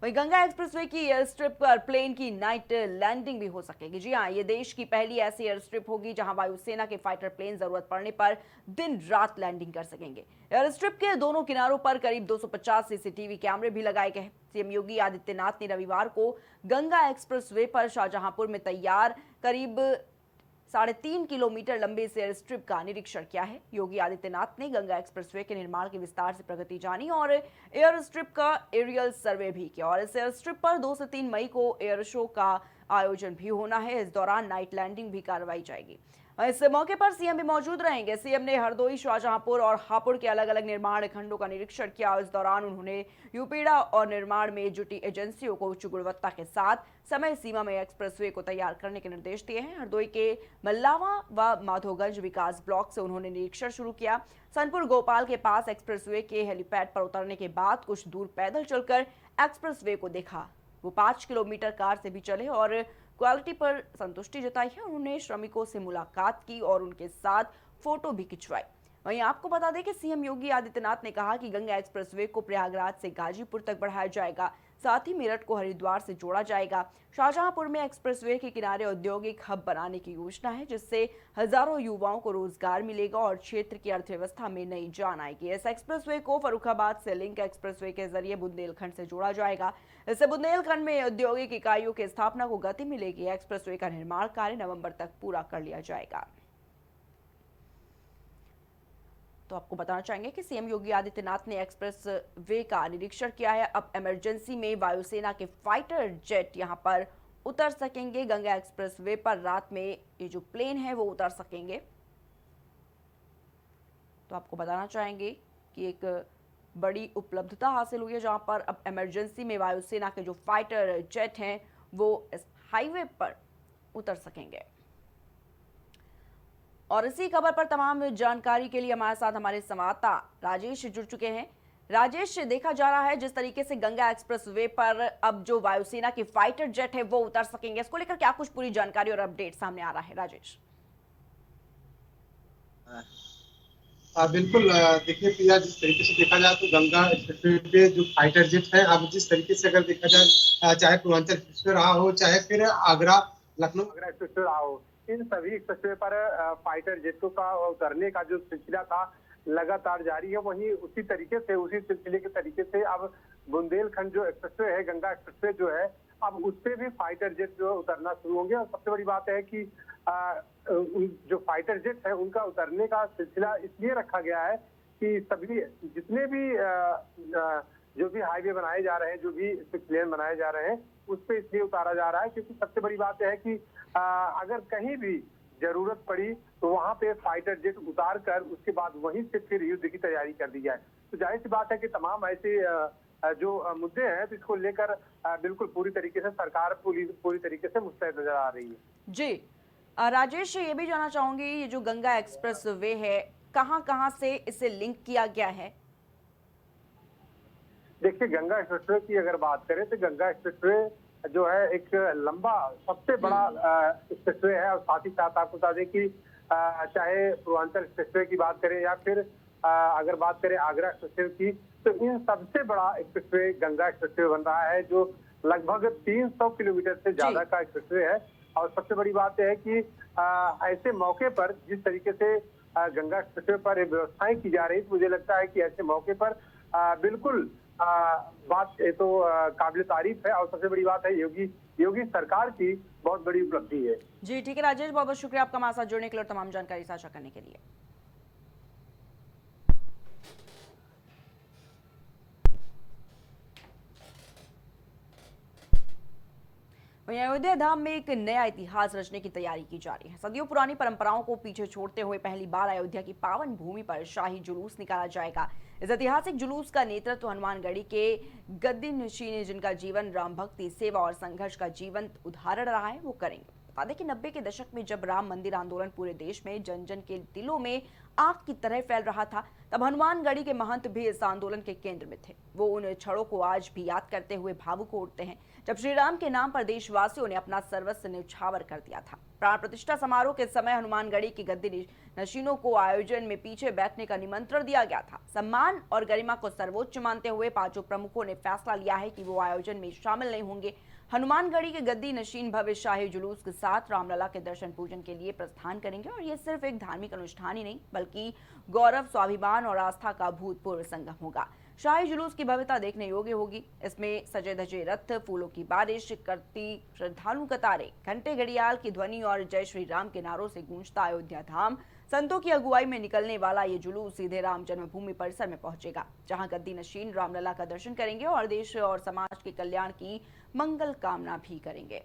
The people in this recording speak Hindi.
वहीं गंगा एक्सप्रेसवे की एयर स्ट्रिप पर प्लेन की नाइट लैंडिंग भी हो सकेगी। जी हाँ, ये देश की पहली ऐसी एयर स्ट्रिप होगी जहां वायुसेना के फाइटर प्लेन जरूरत पड़ने पर दिन रात लैंडिंग कर सकेंगे। एयर स्ट्रिप के दोनों किनारों पर करीब 250 सीसीटीवी कैमरे भी लगाए गए हैं। सीएम योगी आदित्यनाथ ने रविवार को गंगा एक्सप्रेसवे पर शाहजहांपुर में तैयार करीब 3.5 किलोमीटर लंबे इस एयर स्ट्रिप का निरीक्षण किया है। योगी आदित्यनाथ ने गंगा एक्सप्रेसवे के निर्माण की विस्तार से प्रगति जानी और एयर स्ट्रिप का एरियल सर्वे भी किया। और इस एयर स्ट्रिप पर 2 से 3 मई को एयर शो का आयोजन भी होना है। इस दौरान नाइट लैंडिंग भी करवाई जाएगी। इस मौके पर सीएम भी मौजूद रहेंगे। सीएम ने हरदोई, शाहजहांपुर और हापुड़ के अलग अलग निर्माण खंडों का निरीक्षण किया। इस दौरान उन्होंने यूपीडा और निर्माण में जुटी एजेंसियों को उच्च गुणवत्ता के साथ समय सीमा में एक्सप्रेसवे को तैयार करने के निर्देश दिए हैं। हरदोई के मल्लावा व माधोगंज विकास ब्लॉक से उन्होंने निरीक्षण शुरू किया। सनपुर गोपाल के पास एक्सप्रेसवे के हेलीपैड पर उतरने के बाद कुछ दूर पैदल चलकर एक्सप्रेसवे को देखा। वो 5 किलोमीटर कार से भी चले और क्वालिटी पर संतुष्टि जताई है। उन्होंने श्रमिकों से मुलाकात की और उनके साथ फोटो भी खिंचवाई। वहीं आपको बता दें कि सीएम योगी आदित्यनाथ ने कहा कि गंगा एक्सप्रेसवे को प्रयागराज से गाजीपुर तक बढ़ाया जाएगा, साथ ही मेरठ को हरिद्वार से जोड़ा जाएगा। शाहजहांपुर में एक्सप्रेसवे के किनारे औद्योगिक हब बनाने की योजना है, जिससे हजारों युवाओं को रोजगार मिलेगा और क्षेत्र की अर्थव्यवस्था में नई जान आएगी। इस एक्सप्रेसवे को फर्रुखाबाद से लिंक एक्सप्रेसवे के जरिए बुंदेलखंड से जोड़ा जाएगा। इससे बुंदेलखंड में औद्योगिक इकाइयों की स्थापना को गति मिलेगी। एक्सप्रेसवे का निर्माण कार्य नवंबर तक पूरा कर लिया जाएगा। तो आपको बताना चाहेंगे कि सीएम योगी आदित्यनाथ ने एक्सप्रेस वे का निरीक्षण किया है। अब इमरजेंसी में वायुसेना के फाइटर जेट यहां पर उतर सकेंगे। गंगा एक्सप्रेस वे पर रात में ये जो प्लेन है वो उतर सकेंगे। तो आपको बताना चाहेंगे कि एक बड़ी उपलब्धता हासिल हुई है, जहां पर अब इमरजेंसी में वायुसेना के जो फाइटर जेट हैं वो इस हाईवे पर उतर सकेंगे। और इसी खबर पर तमाम जानकारी के लिए हमारे साथ हमारे संवाददाता राजेश जुड़ चुके हैं। राजेश, देखा जा रहा है जिस तरीके से गंगा एक्सप्रेस वे पर अब जो वायुसेना की फाइटर जेट है वो उतर सकेंगे, इसको लेकर क्या कुछ पूरी जानकारी और अपडेट सामने आ रहा है राजेश? बिल्कुल। देखिए प्रिया, जिस तरीके से देखा जाए तो गंगा एक्सप्रेसवे पे जो फाइटर जेट है, अब जिस तरीके से अगर देखा जाए, चाहे पूर्वांचल एक्सप्रेसवे रहा हो, चाहे फिर आगरा लखनऊ आगरा एक्सप्रेसवे रहा हो, इन सभी एक्सप्रेसवे पर फाइटर जेटों का उतरने का जो सिलसिला था लगातार जारी है। वहीं उसी सिलसिले के तरीके से अब बुंदेलखंड जो एक्सप्रेसवे है, गंगा एक्सप्रेसवे जो है, अब उस पे भी फाइटर जेट जो उतरना शुरू होंगे। और सबसे बड़ी बात है कि जो फाइटर जेट है उनका उतरने का सिलसिला इसलिए रखा गया है कि सभी जितने भी जो भी हाईवे बनाए जा रहे हैं, जो भी प्लेन बनाए जा रहे हैं, उस पे इसलिए उतारा जा रहा है क्योंकि सबसे बड़ी बात है कि अगर कहीं भी जरूरत पड़ी तो वहां पे फाइटर जेट उतार कर उसके बाद वहीं से फिर युद्ध की तैयारी कर दी जाए। तो जाहिर सी बात है कि तमाम ऐसे जो मुद्दे हैं, तो इसको लेकर बिल्कुल पूरी तरीके से सरकार पूरी तरीके से मुस्तैद नजर आ रही है। जी राजेश, ये भी जानना चाहूंगी, ये जो गंगा एक्सप्रेस वे है कहाँ से इसे लिंक किया गया है? देखिए, गंगा एक्सप्रेसवे की अगर बात करें तो गंगा एक्सप्रेसवे जो है एक लंबा सबसे बड़ा एक्सप्रेसवे है। और साथ ही साथ आपको बता दें कि चाहे पूर्वांचल एक्सप्रेसवे की बात करें या फिर अगर बात करें आगरा एक्सप्रेसवे की, तो इन सबसे बड़ा एक्सप्रेसवे गंगा एक्सप्रेसवे बन रहा है, जो लगभग 300 किलोमीटर से ज्यादा का एक्सप्रेसवे है। और सबसे बड़ी बात है कि ऐसे मौके पर जिस तरीके से गंगा एक्सप्रेसवे पर व्यवस्थाएं की जा रही, तो मुझे लगता है कि ऐसे मौके पर बिल्कुल बात तो काबिल तारीफ है। और सबसे बड़ी बात है योगी सरकार की बहुत बड़ी उपलब्धि है। जी ठीक है राजेश, बहुत बहुत शुक्रिया आपका हमारे साथ जुड़ने के लिए और तमाम जानकारी साझा करने के लिए। अयोध्या धाम में एक नया इतिहास रचने की तैयारी की जा रही है। सदियों पुरानी परंपराओं को पीछे छोड़ते हुए पहली बार अयोध्या की पावन भूमि पर शाही जुलूस निकाला जाएगा। इस ऐतिहासिक जुलूस का नेतृत्व हनुमानगढ़ी के गद्दी नशीन ने, जिनका जीवन राम भक्ति, सेवा और संघर्ष का जीवंत उदाहरण रहा है, वो करेंगे। बता दें कि 90 के दशक में जब राम मंदिर आंदोलन पूरे देश में जन जन के दिलों में आग की तरह फैल रहा था, तब हनुमानगढ़ी के महंत भी इस आंदोलन के केंद्र में थे। वो उन क्षणों को आज भी याद करते हुए भावुक हो उठते हैं, जब श्री राम के नाम पर देशवासियों ने अपना सर्वस्व न्यौछावर कर दिया था। प्राण प्रतिष्ठा समारोह के समय हनुमानगढ़ी की गद्दी नशीनों को आयोजन में पीछे बैठने का निमंत्रण दिया गया था। सम्मान और गरिमा को सर्वोच्च मानते हुए पांचों प्रमुखों ने फैसला लिया है कि वो आयोजन में शामिल नहीं होंगे। हनुमानगढ़ी के गद्दी नशीन भव्य शाही जुलूस के साथ रामलला के दर्शन पूजन के लिए प्रस्थान करेंगे और ये सिर्फ एक धार्मिक अनुष्ठान ही नहीं बल्कि गौरव, स्वाभिमान और आस्था का भूतपूर्व संगम होगा। शाही जुलूस की भव्यता देखने योग्य होगी। इसमें सजे धजे रथ, फूलों की बारिश करती श्रद्धालु कतारें, घंटे घड़ियाल की ध्वनि और जय श्री राम के नारों से गूंजता अयोध्या धाम। संतों की अगुवाई में निकलने वाला ये जुलूस सीधे राम जन्मभूमि परिसर में पहुंचेगा, जहां गद्दी नशीन रामलला का दर्शन करेंगे और देश और समाज के कल्याण की मंगल कामना भी करेंगे।